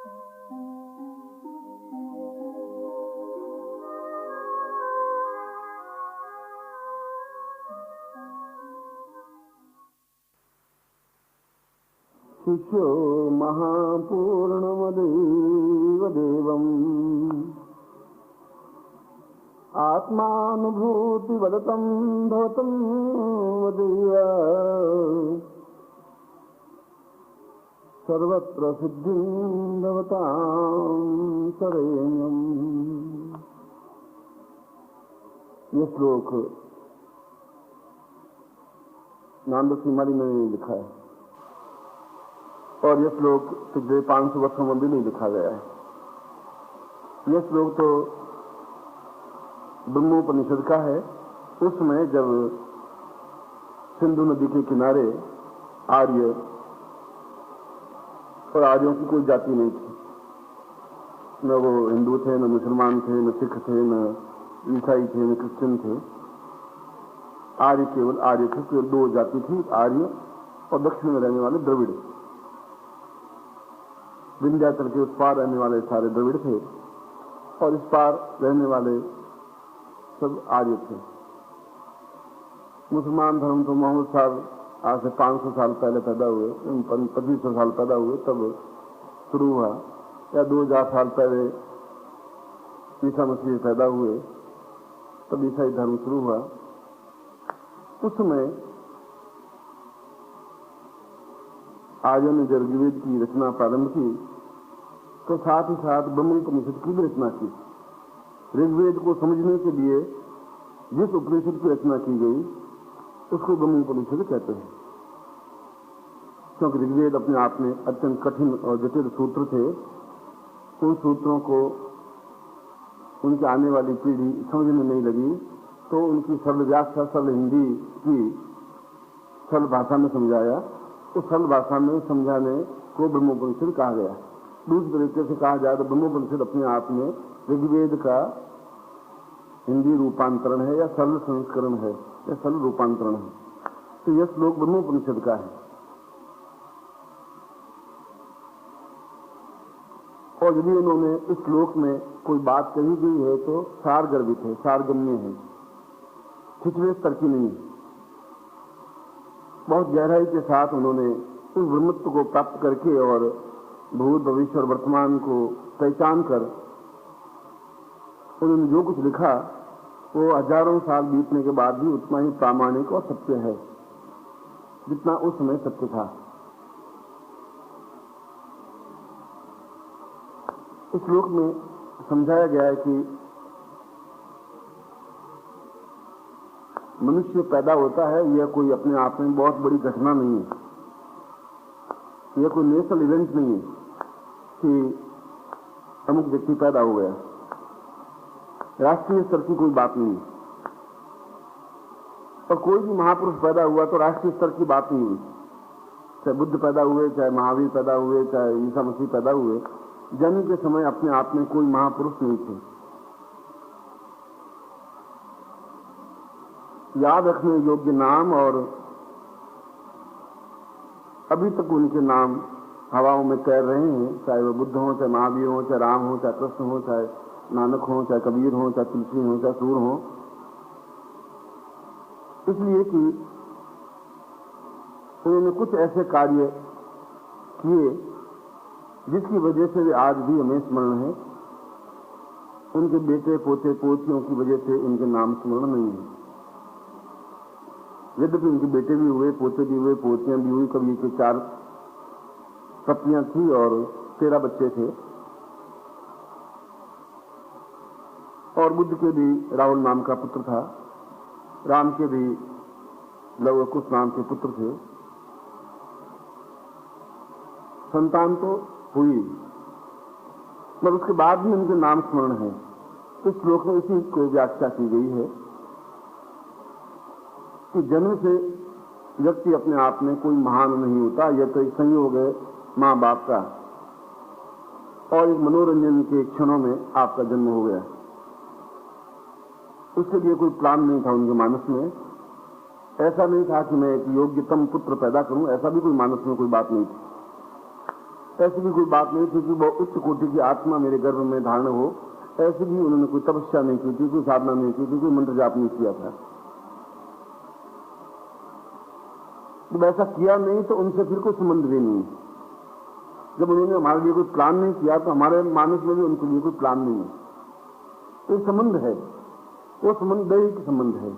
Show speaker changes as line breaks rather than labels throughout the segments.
शिष्यो महापूर्णमदेव देवम् आत्मानुभूतिवदतं भवतं वदेव सर्वत्र सिद्धिं भवतां शरण्यम्। ये श्लोक नानक सिंहारी ने लिखा है और यह श्लोक पिछले 500 वर्षों में भी नहीं लिखा गया है। यह श्लोक तो ब्रह्मोपनिषद का है। उसमें जब सिंधु नदी के किनारे आर्य और आर्यों की कोई जाति नहीं थी, न वो हिंदू थे, न मुसलमान थे, न सिख थे, न ईसाई थे, न क्रिश्चियन थे। आर्य केवल आर्य थे। केवल दो जाति थी, आर्य और दक्षिण में रहने वाले द्रविड़। विंध्याचल के उस पार रहने वाले सारे द्रविड़ थे और इस पार रहने वाले सब आर्य थे। मुसलमान धर्म तो मोहम्मद साहब आज से 500 साल पहले पैदा हुए, 2500 साल पैदा हुए तब शुरू हुआ, या 2000 साल पहले ईसा मसीह पैदा हुए तब ईसाई धर्म शुरू हुआ। उसमें आर्यों ने जब ऋग्वेद की रचना प्रारंभ की तो साथ ही साथ ब्रह्मोपनिषद की भी रचना की। ऋग्वेद को समझने के लिए जिस उपनिषद की रचना की गई उसको ब्रह्मोपनिषद कहते हैं, क्योंकि ऋग्वेद अपने आप में अत्यंत कठिन और जटिल सूत्र थे। उन सूत्रों को उनके आने वाली पीढ़ी समझने नहीं लगी तो उनकी सरल व्याख्या सरल हिंदी की सरल भाषा में समझाया। उस सरल भाषा में समझाने को ब्रह्मोपनिषद कहा गया। दूसरे तरीके से कहा जाए तो ब्रह्मोपनिषद अपने आप में ऋग्वेद का हिंदी रूपांतरण है या सरल संस्करण है या सरल रूपांतरण है। तो यह श्लोक ब्रह्मोपनिषद का है। और यदि उन्होंने इस श्लोक में कोई बात कही गई है तो सार गर्भित है, सारगम्य है, छिछले स्तर की नहीं। बहुत गहराई के साथ उन्होंने उस ब्रह्मत्व को प्राप्त करके और भूत भविष्य और वर्तमान को पहचान कर उन्होंने जो कुछ लिखा वो हजारों साल बीतने के बाद भी उतना ही प्रामाणिक और सत्य है जितना उस समय सत्य था। इस श्लोक में समझाया गया है कि मनुष्य पैदा होता है, यह कोई अपने आप में बहुत बड़ी घटना नहीं है, यह कोई नेशनल इवेंट नहीं है कि अमुक व्यक्ति पैदा हो गया। राष्ट्रीय स्तर की कोई बात नहीं है। और कोई भी महापुरुष पैदा हुआ तो राष्ट्रीय स्तर की बात नहीं हुई। चाहे बुद्ध पैदा हुए, चाहे महावीर पैदा हुए, चाहे ईसा मसीह पैदा हुए, जन्म के समय अपने आप में कोई महापुरुष नहीं थे। याद रखने योग्य नाम और अभी तक उनके नाम हवाओं में तैर रहे हैं, चाहे वो बुद्ध हो, चाहे महावीर हो, चाहे राम हो, चाहे कृष्ण हो, चाहे नानक हो, चाहे कबीर हो, चाहे तुलसी हो, चाहे सूर हो। इसलिए कि उन्होंने कुछ ऐसे कार्य किए जिसकी वजह से वे आज भी हमें स्मरण है। उनके बेटे पोते पोतियों की वजह से उनके नाम स्मरण नहीं है। यद्यपि उनके बेटे भी हुए, पोते भी हुए, पोतियां भी हुई। कभी के 4 पत्नियां थी और 13 बच्चे थे। और बुद्ध के भी राहुल नाम का पुत्र था, राम के भी लव कुश नाम के पुत्र थे। संतान तो हुई, मगर उसके बाद भी उनके नाम स्मरण है। इस श्लोक में इसी को व्याख्या की गई है कि जन्म से व्यक्ति अपने आप में कोई महान नहीं होता। यह तो एक संयोग है माँ बाप का और एक मनोरंजन के क्षणों में आपका जन्म हो गया। उसके लिए कोई प्लान नहीं था उनके मानस में। ऐसा नहीं था कि मैं एक योग्यतम पुत्र पैदा करूं, ऐसा भी कोई मानस में कोई बात नहीं थी। ऐसी भी कोई बात नहीं थी कि वो उच्च कोटि की आत्मा मेरे गर्भ में धारण हो। ऐसी भी उन्होंने कोई तपस्या नहीं की थी, कोई साधना नहीं की थी, कोई मंत्र जाप नहीं किया था। जब ऐसा किया नहीं तो उनसे फिर कोई संबंध भी नहीं। जब उन्होंने हमारे लिए कोई प्लान नहीं किया तो हमारे मानस में भी उनके लिए कोई प्लान नहीं है। तो संबंध है, वो संबंध दैहिक संबंध है।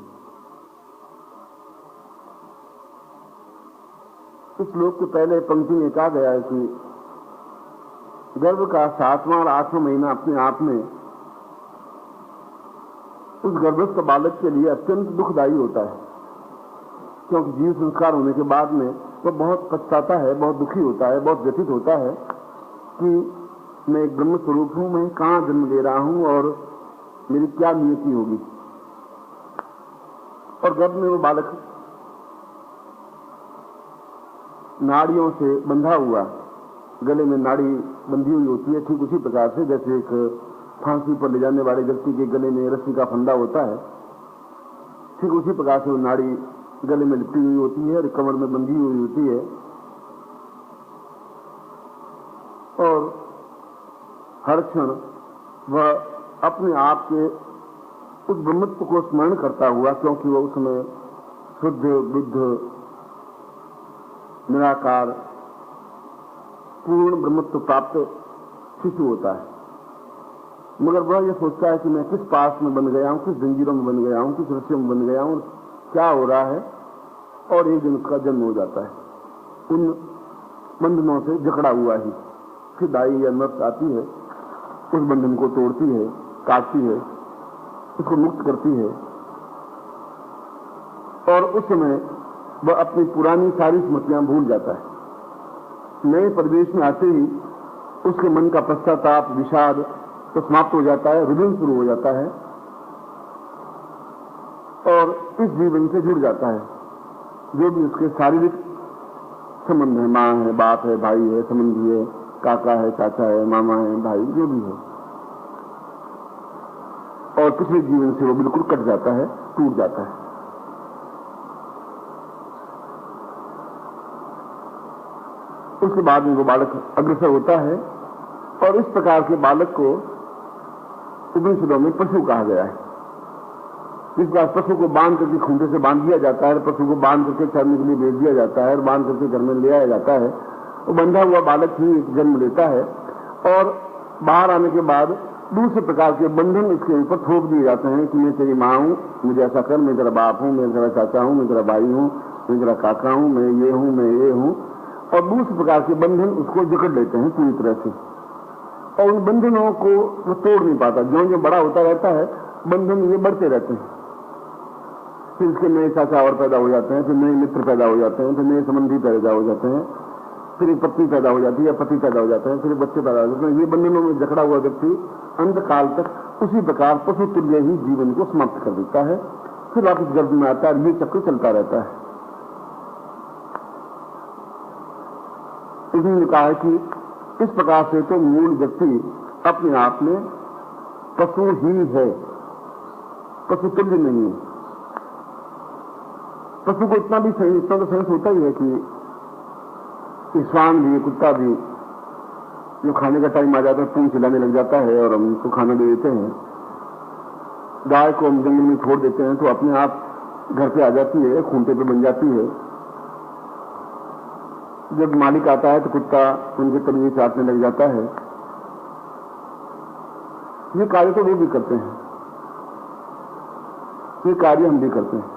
इस श्लोक के पहले पंक्ति में कहा गया है कि गर्भ का 7वां और 8वां महीना अपने आप में उस गर्भस्थ बालक के लिए अत्यंत दुखदायी होता है, क्योंकि जीव संस्कार होने के बाद में वो बहुत पछताता है, बहुत दुखी होता है, बहुत व्यथित होता है कि मैं एक ब्रह्म स्वरूप हूं, मैं कहां जन्म ले रहा हूं और मेरी क्या नियति होगी। और गर्भ में वो बालक नाड़ियों से बंधा हुआ, गले में नाड़ी बंधी हुई होती है, ठीक उसी प्रकार से जैसे एक फांसी पर ले जाने वाले व्यक्ति के गले में रस्सी का फंदा होता है, ठीक उसी प्रकार से वो नाड़ी गले में लिपटी हुई होती है और कमर में बंधी हुई होती है। और हर क्षण वह अपने आप के उस ब्रह्मत्व को स्मरण करता हुआ, क्योंकि वह उसमें शुद्ध बुद्ध निराकार पूर्ण ब्रह्मत्व प्राप्त शिशु होता है, मगर वह यह सोचता है कि मैं किस पास में बन गया हूं, किस जंजीरों में बन गया हूं, किस रस्सियों में बन गया हूं, क्या हो रहा है। और एक दिन उसका जन्म हो जाता है उन बंधनों से जकड़ा हुआ ही। फिर दाई या नर्स आती है, उस बंधन को तोड़ती है, काटती है, उसको मुक्त करती है, और उस समय वह अपनी पुरानी सारी स्मृतियां भूल जाता है। नए परिवेश में आते ही उसके मन का पश्चाताप, विषाद तो समाप्त हो जाता है, रुदन शुरू हो जाता है और इस जीवन से जुड़ जाता है। जो भी उसके शारीरिक संबंध है, माँ है, बाप है, भाई है, संबंधी है, काका है, चाचा है, मामा है, भाई, जो भी है, और पिछले जीवन से वो बिल्कुल कट जाता है, टूट जाता है। उसके बाद में वो बालक अग्रसर होता है और इस प्रकार के बालक को उपनिषदों में पशु कहा गया है। जिस बार पशु को बांध करके खूंटे से बांध दिया जाता है, पशु को बांध करके चरने के लिए भेज दिया जाता है और बांध करके घर में ले आया जाता है, वो बंधा हुआ बालक ही जन्म लेता है और बाहर आने के बाद दूसरे प्रकार के बंधन इसके ऊपर थोप दिए जाते हैं कि मैं तेरी माँ हूं, मुझे ऐसा कर, मैं तेरा बाप हूं, मैं तेरा चाचा हूं, मैं तेरा भाई हूं, मैं तेरा काका हूं, मैं ये हूं, मैं ये हूं, और दूसरे प्रकार के बंधन उसको जकड़ लेते हैं पूरी तरह से। और उन बंधनों को वो तोड़ नहीं पाता। जो जो बड़ा होता रहता है बंधन ये बढ़ते रहते हैं। फिर इसके नए चाचा और पैदा हो जाते हैं, फिर नए मित्र पैदा हो जाते हैं, फिर नए संबंधी पैदा हो जाते हैं, फिर एक पत्नी पैदा हो जाती है, पति पैदा हो जाते हैं, फिर बच्चे पैदा हो जाते हैं। ये बंधनों में जकड़ा हुआ व्यक्ति अंत काल तक उसी प्रकार पशु तुल्य ही जीवन को समाप्त कर देता है, फिर वापस गर्भ में आता है। ये चक्र चलता रहता है। इसने कहा है कि इस प्रकार से तो मूल व्यक्ति अपने आप में पशु ही है, पशु तुल्य नहीं है। पशु को इतना तो सेंस होता ही है कि श्वान भी, कुत्ता भी, जो खाने का टाइम आ जाता है पूंछ हिलाने लग जाता है और हम उसको खाना दे देते हैं। गाय को हम जंगल में छोड़ देते हैं तो अपने आप घर पे आ जाती है, खूंटे पे बन जाती है। जब मालिक आता है तो कुत्ता उनके तलवे चाटने लग जाता है। ये कार्य तो वो भी करते हैं, ये कार्य हम भी करते हैं।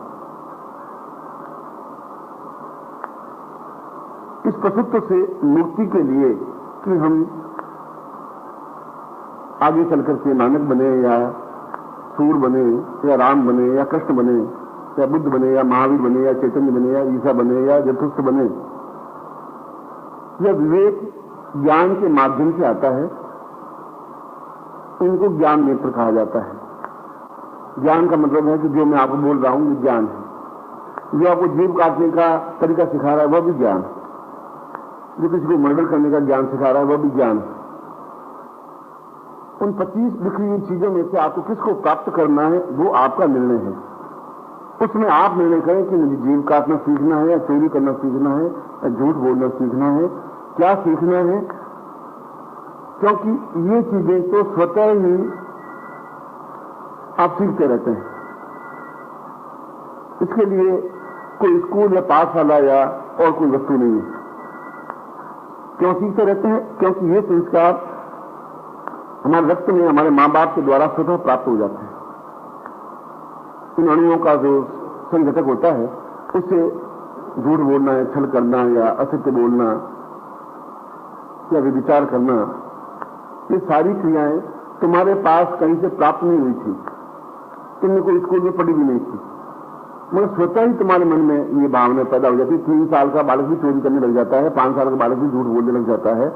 इस पशुत्व से मुक्ति के लिए कि हम आगे चलकर के नानक बने या सूर बने या राम बने या कृष्ण बने या बुद्ध बने या महावीर बने या चैतन्य बने या ईसा बने या जतुष्ट बने, यह विवेक ज्ञान के माध्यम से आता है। इनको ज्ञान नेत्र कहा जाता है। ज्ञान का मतलब है कि जो मैं आपको बोल रहा हूं वो ज्ञान है। जो आपको जीभ काटने का तरीका सिखा रहा है वह भी ज्ञान है। जो किसी को मर्डर करने का ज्ञान सिखा रहा है वह भी ज्ञान है। उन 25 बिखरी हुई चीजों में से आपको किसको प्राप्त करना है वो आपका निर्णय है। उसमें आप निर्णय करें कि मुझे जीभ काटना सीखना है या चोरी करना सीखना है या झूठ बोलना सीखना है, क्या सीखना है क्योंकि ये चीजें तो स्वतः ही आप सीखते रहते हैं। इसके लिए कोई स्कूल या पाठशाला या और कोई वस्तु नहीं है। क्यों सीखते रहते हैं? क्योंकि ये संस्कार हमारे रक्त में हमारे मां बाप के द्वारा स्वतः प्राप्त हो जाते हैं। इन अणुओं का जो संघटक होता है उससे झूठ बोलना है, छल करना या असत्य बोलना या विचार करना, ये सारी क्रियाएं तुम्हारे पास कहीं से प्राप्त नहीं हुई थी, तुमने कोई स्कूल में पढ़ी भी नहीं थी, मगर स्वतः ही तुम्हारे मन में ये भावना पैदा हो जाती है। 3 साल का बालक भी चोरी करने लग जाता है, 5 साल का बालक भी झूठ बोलने लग जाता है,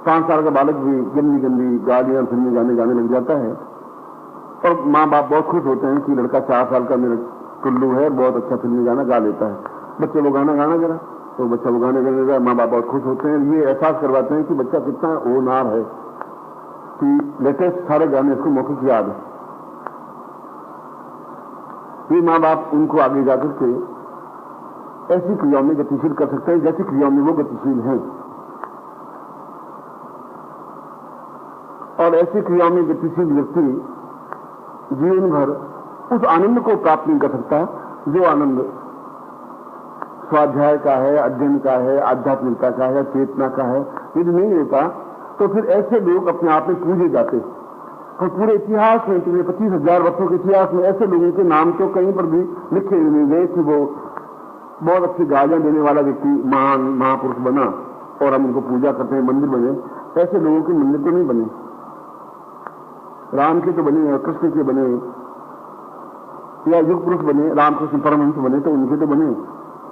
5 साल का बालक भी गंदी गंदी गालियां फिल्मी गाने गाने लग जाता है। और माँ बाप बहुत खुश होते हैं कि लड़का 4 साल का मेरा टुल्लू है, बहुत अच्छा फिल्मी गाना गा लेता है। बच्चे वो गाना गाना जरा, तो बच्चा वो गाने गाने लगा, माँ बाप बहुत खुश होते हैं। ये एहसास करवाते हैं कि बच्चा कितना होनहार है कि लेटेस्ट सारे गाने इसको मौखिक याद है। ये माँ बाप उनको आगे जाकर के ऐसी क्रियाओं में गतिशील कर सकते हैं जैसी क्रियाओं में वो गतिशील हैं, और ऐसी क्रियाओं में गतिशील व्यक्ति जीवन भर उस आनंद को प्राप्त नहीं कर सकता जो आनंद स्वाध्याय का है, अध्ययन का है, आध्यात्मिकता का है, चेतना का है। यदि नहीं होता तो फिर ऐसे लोग अपने आप में पूजे जाते। और पूरे इतिहास में, पूरे 25,000 वर्षों के इतिहास में ऐसे लोगों के नाम तो कहीं पर भी लिखे नहीं गए कि वो बहुत अच्छी गालियां देने वाला व्यक्ति महान महापुरुष बना और हम उनको पूजा करते हैं, मंदिर बने। ऐसे लोगों के मंदिर तो नहीं बने। राम के तो बने और कृष्ण के बने या युग पुरुष बने, रामकृष्ण परमहंस बने तो उनके तो बने,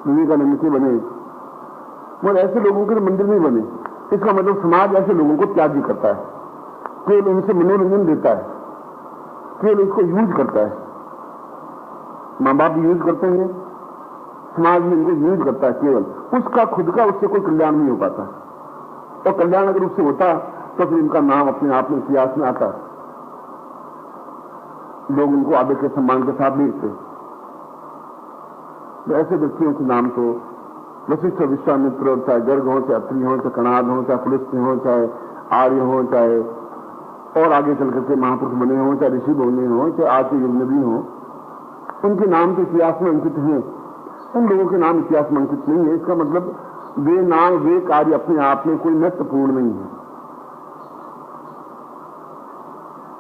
विवेकानंद के बने, मगर ऐसे लोगों के मंदिर नहीं बने। इसका मतलब समाज ऐसे लोगों को त्याग करता है, केवल उनसे मनोरंजन देता है, केवल उसको यूज करता है। माँ बाप भी यूज करते हैं, समाज भी उनको यूज करता है केवल। उसका खुद का उससे कोई कल्याण नहीं हो पाता, और कल्याण अगर उससे होता तो फिर उनका नाम अपने आप में इतिहास में आता, लोग उनको आदर के सम्मान के साथ देखते। तो ऐसे व्यक्तियों के नाम तो वशिष्ठ, विश्वामित्र, चाहे गर्ग हो, चाहे अत्रि हो, चाहे कणाद हो, चाहे पुलस्त्य हो, चाहे आर्य हो, चाहे और आगे चल करके महापुरुष बने हों, चाहे ऋषि बने हों, चाहे आज के युग नबी हों, उनके नाम तो इतिहास में अंकित हैं। उन लोगों के नाम इतिहास में अंकित नहीं है। इसका मतलब वे नाम, वे कार्य अपने आप में कोई महत्वपूर्ण नहीं है।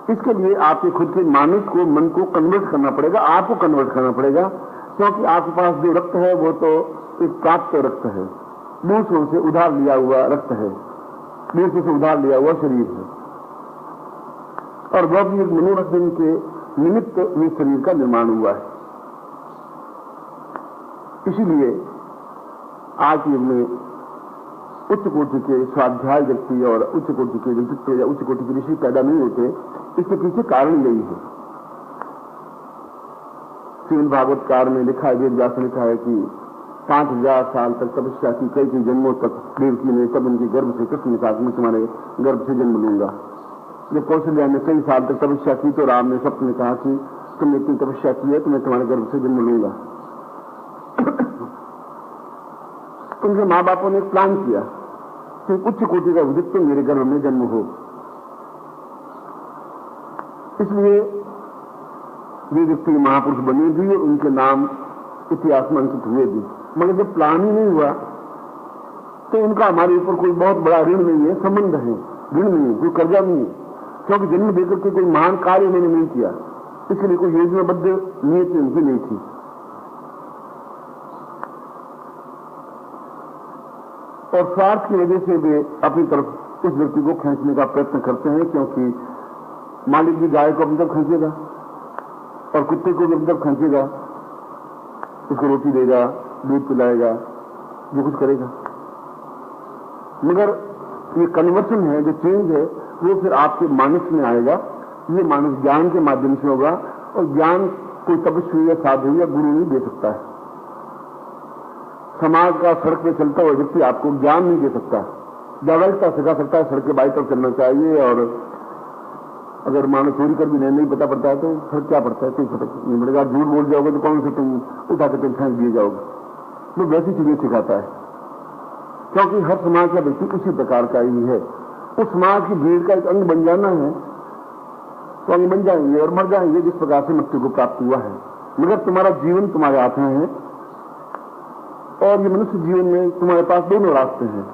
इसके लिए आपके खुद के मानस को, मन को कन्वर्ट करना पड़ेगा, आपको कन्वर्ट करना पड़ेगा, क्योंकि आपके पास जो रक्त है वो तो एक प्राप्त रक्त है, दूसरों से उधार लिया हुआ रक्त है, दूसरों से उधार लिया हुआ शरीर है, और वह भी एक मनोरंजन के निमित्त ये शरीर का निर्माण हुआ है। इसीलिए आज के युग में उच्च कोटि के स्वाध्याय व्यक्ति और उच्च कोटि के व्यक्तित्व या उच्च कोटि के ऋषि पैदा नहीं होते। इसके पीछे कारण यही है। श्रीमद् भागवतकार में लिखा है, वेद व्यास ने लिखा है कि 5,000 साल तक तपस्या की, कई जन्मों तक देवकी ने, तब उनके गर्भ से कृष्ण ने कहा मैं तुम्हारे गर्भ से जन्म लूंगा। जब कौशल्या ने कई साल तक तपस्या की तो राम ने स्वप्न में कहा कि तुमने इतनी तपस्या की है तो मैं तुम्हारे गर्भ से जन्म लूंगा। उनके माँ बापों ने एक प्लान किया कि उच्च कोटि का व्यक्तित्व मेरे गर्भ में जन्म हो। इसलिए वे व्यक्ति महापुरुष बने भी और उनके नाम इतिहास में अंकित हुए भी। मगर जब प्लान ही नहीं हुआ तो उनका हमारे ऊपर कोई बहुत बड़ा ऋण नहीं है, संबंध है, ऋण नहीं है, कोई कर्जा नहीं है, क्योंकि जन्म देकर के कोई महान कार्य उन्होंने नहीं किया। इसलिए कोई योजनाबद्ध नीयत उनकी नहीं थी। और स्वार्थ की वजह से वे अपनी तरफ उस व्यक्ति को खींचने का प्रयत्न करते हैं, क्योंकि मालिक भी गाय को अपनी तरफ खींचेगा और कुत्ते को भी अपनी तरफ खींचेगा, उसको रोटी देगा, दूध पिलाएगा, जो कुछ करेगा। मगर ये कन्वर्सन है, जो चेंज है, वो फिर आपके मानस में आएगा। ये मानस ज्ञान के माध्यम से होगा, और ज्ञान कोई तपस्वी या साधु या गुरु नहीं दे सकता है। समाज का सड़क पे चलता हुआ व्यक्ति आपको ज्ञान नहीं दे सकता, जागरूकता सिखा सकता है, सड़क के बाई तरफ चलना चाहिए। और अगर मानो चोरी कर भी नहीं पता पड़ता है तो फिर क्या पड़ता है, कोई फर्क नहीं पड़ेगा। झूठ बोल जाओगे तो कौन से तुम उठा के तुम फेंक दिए जाओगे। वो वैसी चीजें सिखाता है, क्योंकि हर समाज का व्यक्ति उसी प्रकार का ही है। उस समाज की भीड़ का एक अंग बन जाना है तो अंग बन जाएंगे और मर जाएंगे, जिस प्रकार से मृत्यु को प्राप्त हुआ है। मगर तुम्हारा जीवन तुम्हारे हाथ में है और ये मनुष्य जीवन में तुम्हारे पास दोनों रास्ते हैं,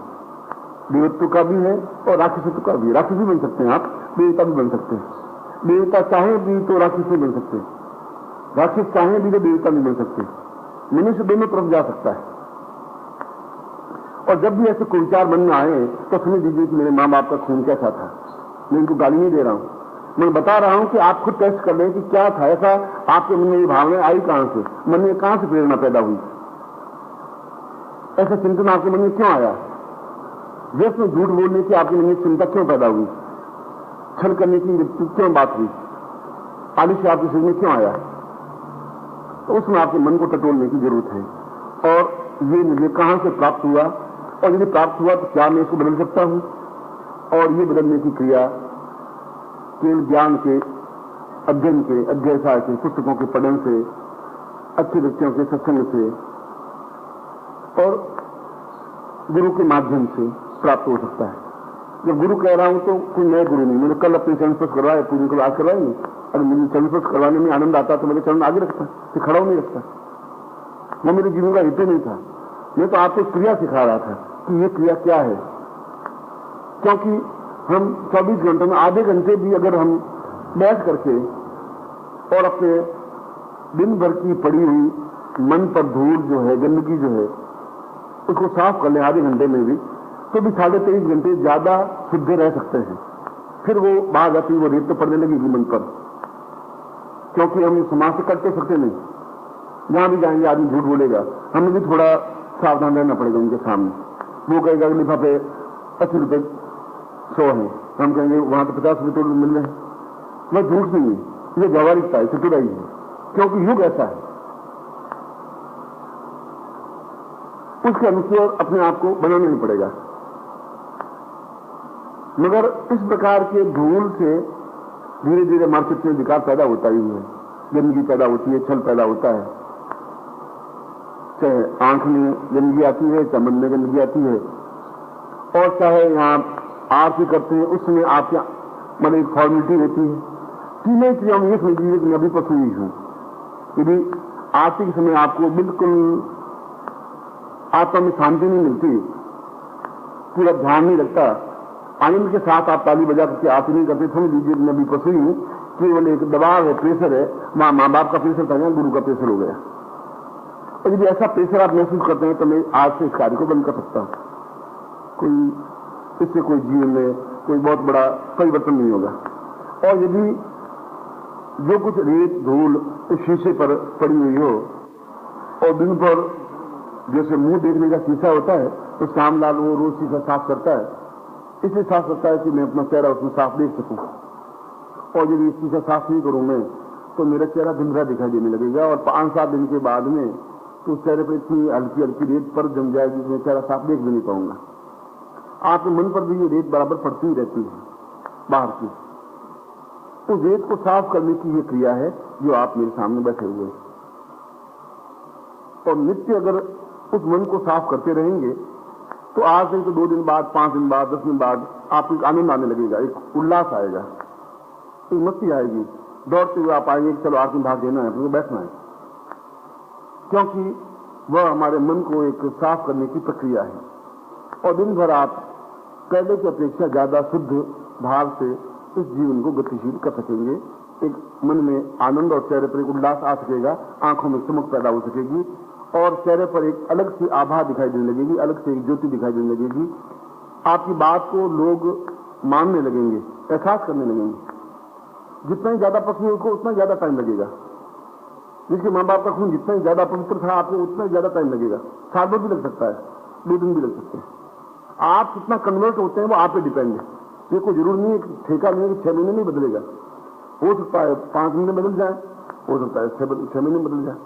देवत्व का भी है और राक्षसत्व का भी। राक्षस भी बन सकते हैं आप, देवता भी बन सकते हैं। देवता चाहे भी तो राक्षस नहीं बन सकते, राक्षस चाहे भी तो देवता नहीं बन सकते। मनुष्य दोनों तरफ जा सकता है। और जब भी ऐसे कोई विचार मन में आए तो समझ लीजिए कि मेरे माँ बाप का खून कैसा था। मैं इनको गाली नहीं दे रहा हूं, मैं बता रहा हूं कि आप खुद टेस्ट कर लें कि क्या था ऐसा, आपके मन में ये भावना आई कहां से, मन में कहां से प्रेरणा पैदा हुई, ऐसा चिंतन आपके मन में क्यों आया, जिसमें झूठ बोलने की आपके मन में चिंता क्यों पैदा हुई, छल करने की क्यों बात हुई, आलिश आपके शरीर में क्यों आया। तो उसमें आपके मन को टटोलने की जरूरत है। और ये मुझे कहां से प्राप्त हुआ, और यदि प्राप्त हुआ तो क्या मैं इसको बदल सकता हूं। और ये बदलने की क्रिया केवल ज्ञान के अध्ययन के, अध्ययन के, पुस्तकों के पठन से, अच्छे व्यक्तियों के सत्संग से और गुरु के माध्यम से प्राप्त हो सकता है। जब गुरु कह रहा हूं तो कोई नए गुरु नहीं, मैंने कल अपने चरण स्पर्श करवाया, पूरी को आज करवाए नहीं। अगर मुझे चरण स्पर्श करवाने में आनंद आता तो मेरे चरण आगे रखता, तो खड़ा नहीं रखता। वो मेरे जीवन का हेतु नहीं था। मैं तो आपको क्रिया सिखा रहा था कि ये क्रिया क्या है। क्योंकि हम 24 घंटों में आधे घंटे भी अगर हम बैठ करके और अपने दिन भर की पड़ी हुई मन पर धूल जो है, गंदगी जो है, उसको साफ कर ले आधे घंटे में भी, तो भी 23.5 घंटे ज्यादा शुद्ध रह सकते हैं। फिर वो बाहर जाती वो रेत तो पड़ने लगेगी मन पर, क्योंकि हम समाज से कट तो सकते नहीं। जहां भी जाएंगे आदमी झूठ बोलेगा, हमें भी थोड़ा सावधान रहना पड़ेगा उनके सामने। वो कहेगा कि लिफाफे 80 रुपए 100 है, हम कहेंगे वहां तो 50 रुपए तो मिल रहे हैं। वह झूठ नहीं है, ये व्यावहारिकता है, चतुराई है, क्योंकि युग ऐसा है। उसके अनुसार अपने आप को बनाना नहीं पड़ेगा। मगर इस प्रकार के धूल से धीरे धीरे हमारे चित्त में विकार पैदा होता ही है, गंदगी पैदा होती है, छल पैदा होता है। चाहे आंख में गंदगी आती है, चाहे मन में गंदगी आती है, और चाहे यहां आरती करते हैं उसमें आपके मतलब एक फॉर्मेलिटी होती है। तीनों क्रियाओं में ये समझिए कि मैं अभी पशु ही हूं। यदि आरती के समय आपको बिल्कुल आत्मा में शांति नहीं मिलती, पूरा ध्यान नहीं लगता, आनंद के साथ आप ताली बजा करके आरती नहीं करते, समझ लीजिए मैं अभी पशु ही हूं। केवल एक दबाव है, प्रेशर है, माँ बाप का प्रेशर था, गुरु का प्रेशर हो गया। और यदि ऐसा प्रेशर आप महसूस करते हैं तो मैं आज से इस कार्य को बंद कर सकता हूं। कोई इससे कोई जीवन में कोई बहुत बड़ा परिवर्तन नहीं होगा। और यदि जो कुछ रेत धूल उस शीशे पर पड़ी हुई हो, और दिन भर जैसे मुंह देखने का शीशा होता है तो श्यामलाल वो रोज शीशा साफ करता है, इसलिए साफ करता है कि मैं अपना चेहरा उसमें साफ देख सकूं। और यदि शीशा साफ नहीं करूं मैं तो मेरा चेहरा धुंधला दिखाई देने लगेगा, और 5-7 दिन के बाद में तो उस चेहरे पर इतनी हल्की हल्की रेत पर जम जाएगी कि मैं चेहरा साफ देख भी नहीं पाऊंगा। आपके मन पर भी ये रेत बराबर पड़ती ही रहती है बाहर की। तो रेत को साफ करने की ये क्रिया है जो आप मेरे सामने बैठे हुए हैं। और नित्य अगर उस मन को साफ करते रहेंगे तो आज नहीं तो 2 दिन बाद, 5 दिन बाद, 10 दिन बाद आपको एक आनंद आने लगेगा, एक उल्लास आएगा, एक मस्ती आएगी। दौड़ते हुए आप आएंगे कि चलो आरती में भाग देना है, तो बैठना है, क्योंकि वह हमारे मन को एक साफ करने की प्रक्रिया है। और दिन भर आप पहले की अपेक्षा ज्यादा शुद्ध भाव से इस जीवन को गतिशील कर सकेंगे। एक मन में आनंद और चेहरे पर एक उल्लास आ सकेगा, आंखों में चमक पैदा हो सकेगी, और चेहरे पर एक अलग सी आभा दिखाई देने लगेगी, अलग से एक ज्योति दिखाई देने लगेगी। आपकी बात को लोग मानने लगेंगे, एहसास करने लगेंगे। जितना ही ज्यादा पसंद है उसको उतना ज्यादा टाइम लगेगा। जिसके माँ बाप का खून जितना ही ज्यादा पवित्र था आपको उतना ही ज्यादा टाइम लगेगा। 7 दिन भी लग सकता है, 2 दिन भी लग सकते हैं। आप कितना कन्वर्ट होते हैं वो आप पे डिपेंड है। ये कोई जरूर नहीं है, ठेका नहीं है कि 6 महीने नहीं बदलेगा। हो सकता है 5 महीने बदल जाए, हो सकता है 6 महीने बदल जाए।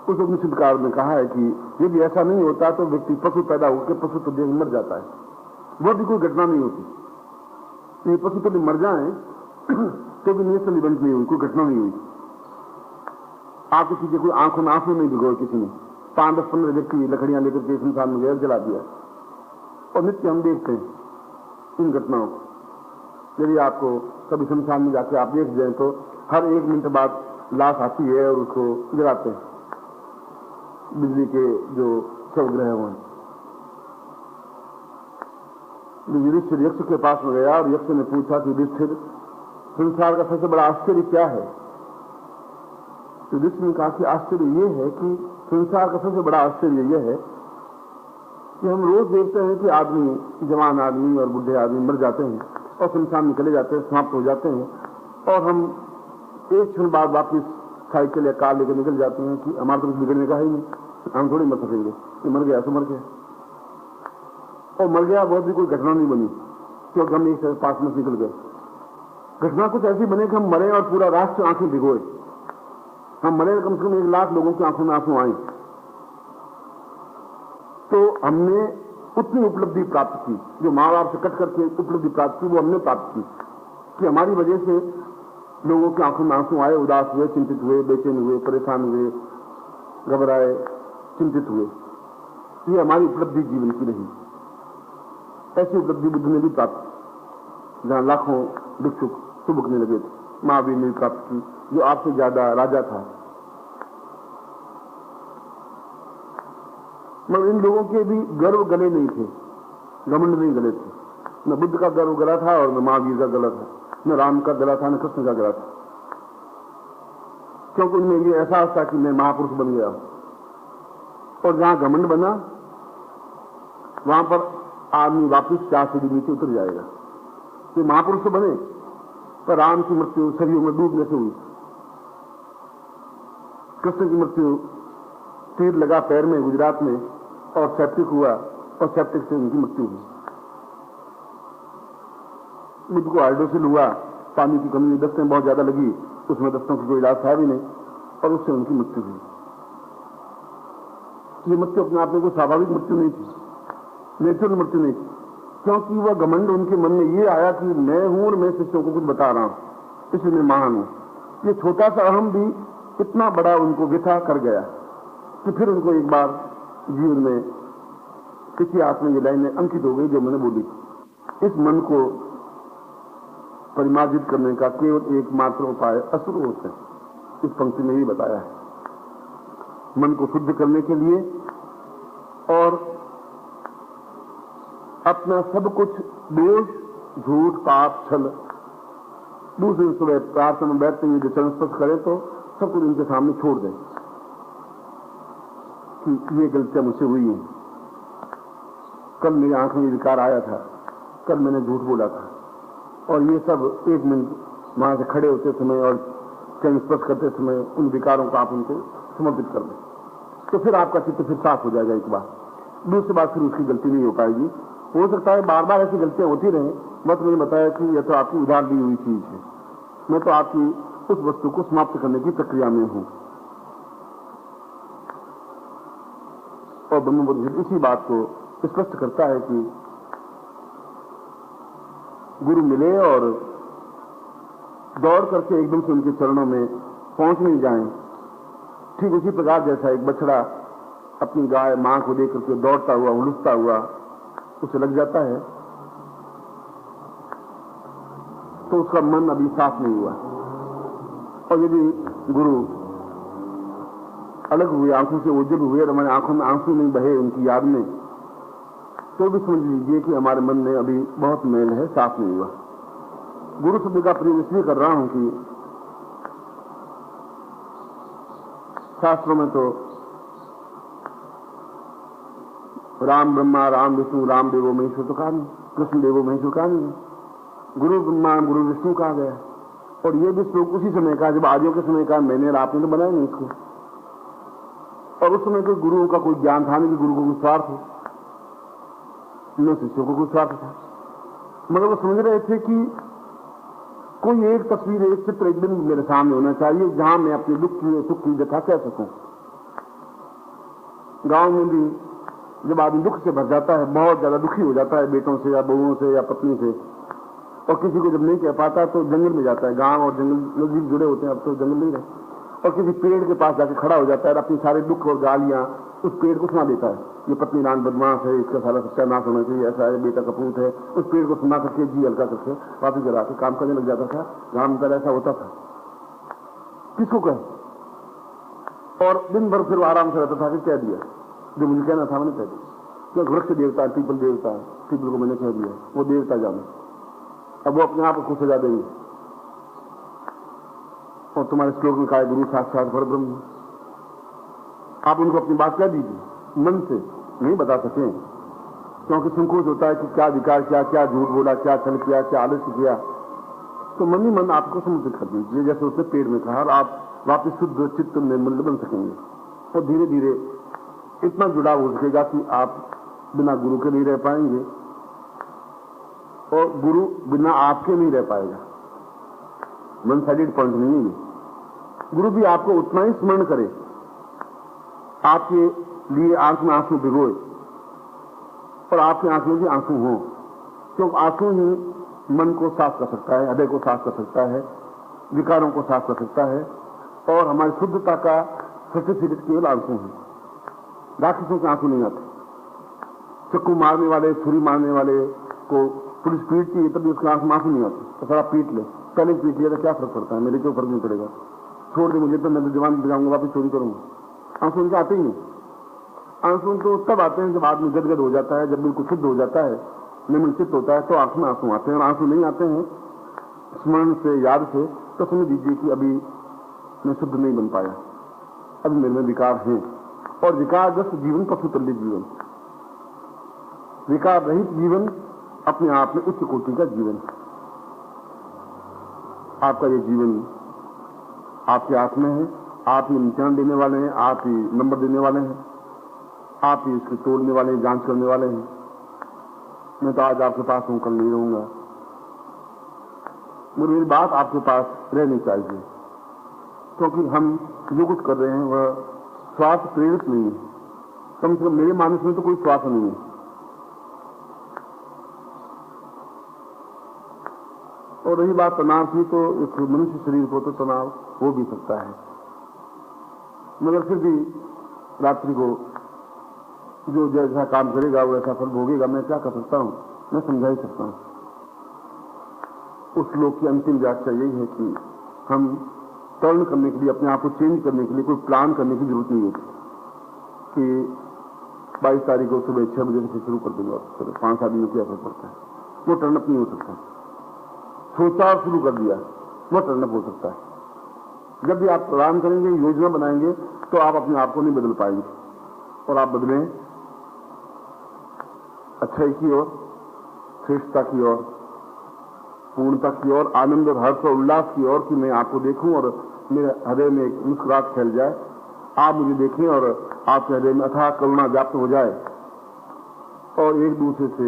उस उपनिषदकार ने कहा है कि यदि ऐसा नहीं होता तो व्यक्ति पशु पैदा होकर पशु तो देह मर जाता है, वह भी कोई घटना नहीं होती। ये पशु तो भी मर जाए तो भी नेचुरल इवेंट नहीं हुई, कोई घटना नहीं हुई। आप किसी के कोई आंखों में आंसू नहीं भिगोए किसी ने, 5-10-15 व्यक्ति लकड़ियां लेकर के संसार में गैर जला दिया, और नित्य हम देखते हैं इन घटनाओं को। यदि आपको कभी शमशान में जाके आप देख जाए तो हर 1 मिनट बाद लाश आती है और उसको गिराते हैं, बिजली के जो शवग्रह हुए। युधिष्ठिर यक्ष के पास में गया और यक्ष ने पूछा कि युधिष्ठिर, संसार का सबसे बड़ा आश्चर्य क्या है? तो युधिष्ठिर ने कहा कि आश्चर्य ये है कि संसार का सबसे बड़ा आश्चर्य यह है कि हम रोज देखते हैं कि आदमी, जवान आदमी और बुढ़े आदमी मर जाते हैं और शमशान में चले जाते हैं, समाप्त हो जाते हैं, और हम एक क्षण बाद वापिस साइकिल या कार लेकर निकल जाते हैं कि हमारा तो कुछ बिगड़ने का ही नहीं, हम थोड़ी मर सकेंगे, ये मर गया तो मर गया, और मर गया बहुत भी कोई घटना नहीं बनी क्योंकि हम एक पास में निकल गए। घटना कुछ ऐसी बने कि हम मरे और पूरा राष्ट्र आंखें भिगोए, हम मरे कम से कम 1 लाख लोगों की आंखों में आंसू आए, तो हमने उतनी उपलब्धि प्राप्त की, जो माँ बाप से कट करके उपलब्धि प्राप्त की वो हमने प्राप्त की कि हमारी वजह से लोगों की आंखों में आंसू आए, उदास हुए, चिंतित हुए, बेचैन हुए, परेशान हुए, घबराए, चिंतित हुए। ये हमारी उपलब्धि जीवन की रही। ऐसी उपलब्धि बुद्ध ने भी प्राप्त की जहां लाखों भिक्षुक सुबकने लगे थे। महावीर ने भी प्राप्त की जो आपसे ज्यादा राजा था। मगर इन लोगों के भी गर्व गले नहीं थे, घमंड नहीं गले थे। न बुद्ध का गर्व गला था और न महावीर का गला था, न राम का गला था, न कृष्ण का गला था, क्योंकि उनमें ये एहसास था कि मैं महापुरुष बन गया। और जहां घमंड बना वहां पर आदमी वापिस 4 सीढ़ी नीचे उतर जाएगा। तो महापुरुष तो बने पर राम की मृत्यु सरयू में डूबने से हुई, कृष्ण की मृत्यु तीर लगा पैर में गुजरात में और सेप्टिक हुआ और सेप्टिक से उनकी मृत्यु हुई। बुद्ध को हाइड्रोसिल हुआ, पानी की कमी, दस्तें बहुत ज्यादा लगी, उसमें दस्तों की कोई इलाज था भी नहीं और उससे उनकी मृत्यु हुई। ये मृत्यु अपने आप में कोई स्वाभाविक मृत्यु नहीं थी, नेचुरल मृत्यु नहीं थी, क्योंकि वह घमंड उनके मन में ये आया कि मैं हूं और मैं शिष्यों को कुछ बता रहा हूं, इसलिए मैं महान हूं। ये छोटा सा अहम भी इतना बड़ा उनको व्यथा कर गया कि फिर उनको एक बार जीवन में इतिहास में ये लाइनें अंकित हो गई जो मैंने बोली। इस मन को परिमार्जित करने का केवल एकमात्र उपाय असुर होता है। इस पंक्ति में ही बताया है, मन को शुद्ध करने के लिए और अपना सब कुछ दोष, झूठ, पाप, छल दूसरे सुबह प्रार्थना में बैठते हुए जो चरण स्पर्श करें तो सब कुछ उनके सामने छोड़ दें कि ये गलतियां मुझसे हुई हैं, कल मेरी आंख में विकार आया था, कल मैंने झूठ बोला था, और ये सब 1 मिनट वहां से खड़े होते समय और चरण स्पर्श करते समय उन विकारों को आप उनको समर्पित कर दें, तो फिर आपका चित्त फिर साफ हो जाएगा। एक बार दूसरी बात फिर उसकी गलती नहीं हो पाएगी। हो सकता है बार बार ऐसी गलतियां होती रहें, बस मैंने बताया कि यह तो आपकी उधार दी हुई चीज है, मैं तो आपकी उस वस्तु को समाप्त करने की प्रक्रिया में हूं। और ब्रह्म बुद्ध इसी बात को स्पष्ट करता है कि गुरु मिले और दौड़ करके एकदम से उनके चरणों में पहुंच नहीं जाएं। ठीक उसी प्रकार जैसा एक बछड़ा अपनी गाय मां को देख करके दौड़ता हुआ, उलझता हुआ उसे लग जाता है, तो उसका मन अभी साफ नहीं हुआ। और यदि गुरु अलग हुए, आंखों से ओझल हुए और हमारे आंखों में आंसू नहीं बहे उनकी याद में, तो भी समझ लीजिए कि हमारे मन में अभी बहुत मैल है, साफ नहीं हुआ। गुरु शब्द का प्रयोग इसलिए कर रहा हूं कि शास्त्रों में तो राम ब्रह्मा, राम विष्णु, राम देवो महेश्वर तो कहा नहीं, कृष्ण देवो महेश्वर कहा नहीं, गुरु ब्रह्मा गुरु विष्णु कहा गया। और ये भी श्लोक उसी समय का जब आर्यों के समय का मैंने और आपने तो बनाया नहीं इसको। और उस समय कोई गुरुओं का कोई ज्ञान था नहीं कि गुरु को कोई स्वार्थ हो, न शिष्यों को कोई स्वार्थ था, मगर वो समझ रहे थे कि कोई एक तस्वीर, एक चित्र एक दिन मेरे सामने होना चाहिए जहां मैं अपने दुख की सुख की व्यथा कह सकूं। गांव में भी जब आदमी दुख से भर जाता है, बहुत ज्यादा दुखी हो जाता है बेटों से या बहुओं से या पत्नी से, और किसी को जब नहीं कह पाता तो जंगल में जाता है। गांव और जंगल नजदीक जुड़े होते हैं, अब तो जंगल नहीं रहे, और किसी पेड़ के पास जाके खड़ा हो जाता है, अपनी सारे दुख और गालियां उस पेड़ को सुना देता है, ये पत्नी रान बदमाश है, इसका सारा सत्यानाश होना चाहिए, ऐसा है, बेटा कपूत है। उस पेड़ को सुना करके जी हल्का करके वापिस घर आके काम करने लग जाता था। राम का ऐसा होता था, किसको कहे, और दिन भर फिर वो आराम से रहता था कि कह दिया जो मुझे कहना था मैंने कह दिया। तो वृक्ष देवता है, पीपल देवता है, पीपल को मैंने कह दिया, वो देवता जाने, अब वो अपने आप उसको सजा देंगे। और तुम्हारे श्लोक में कहा गुरु साक्षात परब्रह्म, आप उनको अपनी बात कह दीजिए, मन से नहीं बता सके क्योंकि संकोच होता है कि क्या विकार किया, क्या झूठ बोला, क्या छल किया, क्या आलस्य किया। तो मन ही मन आपको समुचित कर दीजिए, जैसे उसने पेड़ में कहा, और आप वापिस शुद्ध चित्त निर्मल बन सकेंगे। और धीरे धीरे इतना जुड़ाव हो सकेगा कि आप बिना गुरु के नहीं रह पाएंगे और गुरु बिना आपके नहीं रह पाएगा। वन साइडेड पॉइंट नहीं है। गुरु भी आपको उतना ही स्मरण करे, आपके लिए आंख में आंसू भिगोए और आपके आंखों में भी आंसू हों, क्योंकि आंसू ही मन को साफ कर सकता है, हृदय को साफ कर सकता है, विकारों को साफ कर सकता है। और हमारी शुद्धता का सर्टिफिकेट केवल आंसू है। राक्षसों के आंसू नहीं आते। चक्कू मारने वाले, छुरी मारने वाले को पुलिस पीटती है, तभी उसके आंख में आंसू नहीं आते। तो सारा पीट ले, पहले पीट लिया तो क्या फर्क पड़ता है, मेरे क्यों फर्क नहीं पड़ेगा, छोड़ दे मुझे, तो मैं तो जवान दिखाऊंगा, वापिस चोरी करूंगा। आंसू उनके आते ही नहीं। आंसू तो तब आते हैं जब आदमी गदगद हो जाता है, जब बिल्कुल शुद्ध हो जाता है, निमंत्रित होता है, तो आंख में आंसू आते हैं। और आंसू नहीं आते हैं स्मरण से, याद से, तो समझ लीजिए कि अभी मैं शुद्ध नहीं बन पाया, अभी मेरे में विकार हैं। और विकारग्रस्त जीवन पशुतुल्य जीवन, विकार रहित जीवन अपने आप में उच्च कोटि का जीवन। आपका ये जीवन आपके हाथ में है, आप ही इम्तिहान देने वाले हैं, आप ही नंबर देने वाले हैं, आप ही इसको तोड़ने वाले हैं, जांच करने वाले हैं। मैं तो आज आपके पास हूं, कल नहीं रहूंगा। मेरी बात आपके पास रहनी चाहिए, क्योंकि हम जो कुछ कर रहे हैं वह स्वार्थ प्रेरित नहीं है। कम से कम मेरे मानस में तो कोई स्वार्थ नहीं है। और रही बात तनाव की, तो एक मनुष्य शरीर को तो तनाव हो भी सकता है, मगर फिर भी रात्रि को जो जैसा काम करेगा वो ऐसा फल भोगेगा। मैं क्या कर सकता हूं, मैं समझा ही सकता हूं। उस लोक की अंतिम व्याख्या यही है कि हम टर्न करने के लिए, अपने आप को चेंज करने के लिए कोई प्लान करने की जरूरत नहीं होती कि 22 तारीख को सुबह 6 बजे से शुरू कर देंगे और 5-7 दिनों की असर पड़ता है। वो टर्नअप नहीं हो सकता। सोचा और शुरू कर दिया, वो टर्नअप हो सकता है। जब भी आप प्लान करेंगे, योजना बनाएंगे, तो आप अपने आप को नहीं बदल पाएंगे। और आप बदलें अच्छाई की ओर, श्रेष्ठता की ओर, पूर्णता की ओर, आनंद और हर्ष और उल्लास की ओर, कि मैं आपको देखूं और मेरे हृदय में एक मुस्कुराहट फैल जाए, आप मुझे देखें और आपके हृदय में अथाह करुणा व्याप्त हो जाए और एक दूसरे से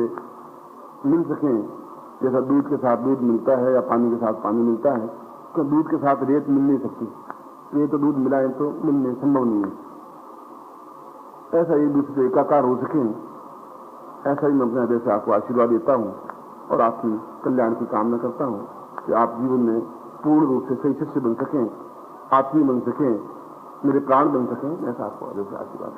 मिल सकें। जैसा दूध के साथ दूध मिलता है या पानी के साथ पानी मिलता है, तो दूध के साथ रेत मिल नहीं सकती, रेत तो दूध मिलाए तो मिलने संभव नहीं है। ऐसा एक दूसरे से एकाकार हो सके, ऐसा ही मैं अपने हृदय से आपको आशीर्वाद देता हूं और आपकी कल्याण की कामना करता हूं कि आप जीवन में पूर्ण रूप से सही शिष्य बन सकें, आत्मी बन सकें, मेरे प्राण बन सकें। ऐसा आपको हृदय से आशीर्वाद।